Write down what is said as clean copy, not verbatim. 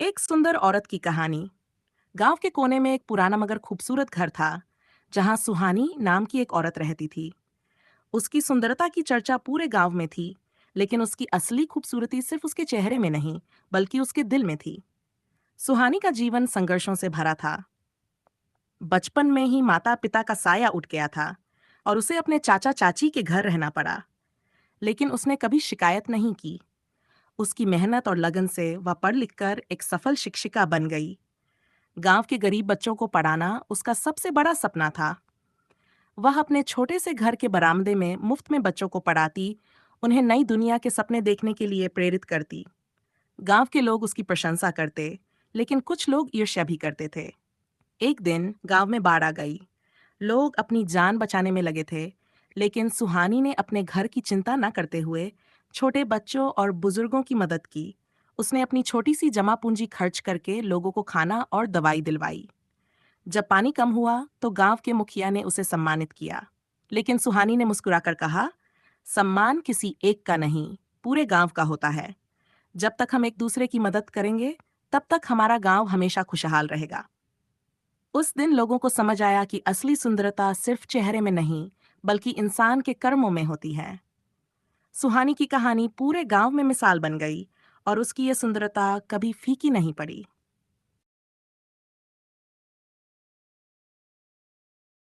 एक सुंदर औरत की कहानी। गांव के कोने में एक पुराना मगर खूबसूरत घर था, जहां सुहानी नाम की एक औरत रहती थी। उसकी सुंदरता की चर्चा पूरे गांव में थी, लेकिन उसकी असली खूबसूरती सिर्फ उसके चेहरे में नहीं, बल्कि उसके दिल में थी। सुहानी का जीवन संघर्षों से भरा था। बचपन में ही माता पिता का साया उठ गया था और उसे अपने चाचा चाची के घर रहना पड़ा। लेकिन उसने कभी शिकायत नहीं की। उसकी मेहनत और लगन से वह पढ़ लिखकर एक सफल शिक्षिका बन गई। गांव के गरीब बच्चों को पढ़ाना उसका सबसे बड़ा सपना था। वह अपने छोटे से घर के बरामदे में मुफ्त में बच्चों को पढ़ाती, उन्हें नई दुनिया के सपने देखने के लिए प्रेरित करती। गांव के लोग उसकी प्रशंसा करते, लेकिन कुछ लोग ईर्ष्या भी करते थे। एक दिन गांव में बाढ़ आ गई। लोग अपनी जान बचाने में लगे थे, लेकिन सुहानी ने अपने घर की चिंता न करते हुए छोटे बच्चों और बुजुर्गों की मदद की। उसने अपनी छोटी सी जमा पूंजी खर्च करके लोगों को खाना और दवाई दिलवाई। जब पानी कम हुआ तो गांव के मुखिया ने उसे सम्मानित किया, लेकिन सुहानी ने मुस्कुराकर कहा, सम्मान किसी एक का नहीं, पूरे गांव का होता है। जब तक हम एक दूसरे की मदद करेंगे, तब तक हमारा गांव हमेशा खुशहाल रहेगा। उस दिन लोगों को समझ आया कि असली सुंदरता सिर्फ चेहरे में नहीं, बल्कि इंसान के कर्मों में होती है। सुहानी की कहानी पूरे गांव में मिसाल बन गई और उसकी ये सुंदरता कभी फीकी नहीं पड़ी।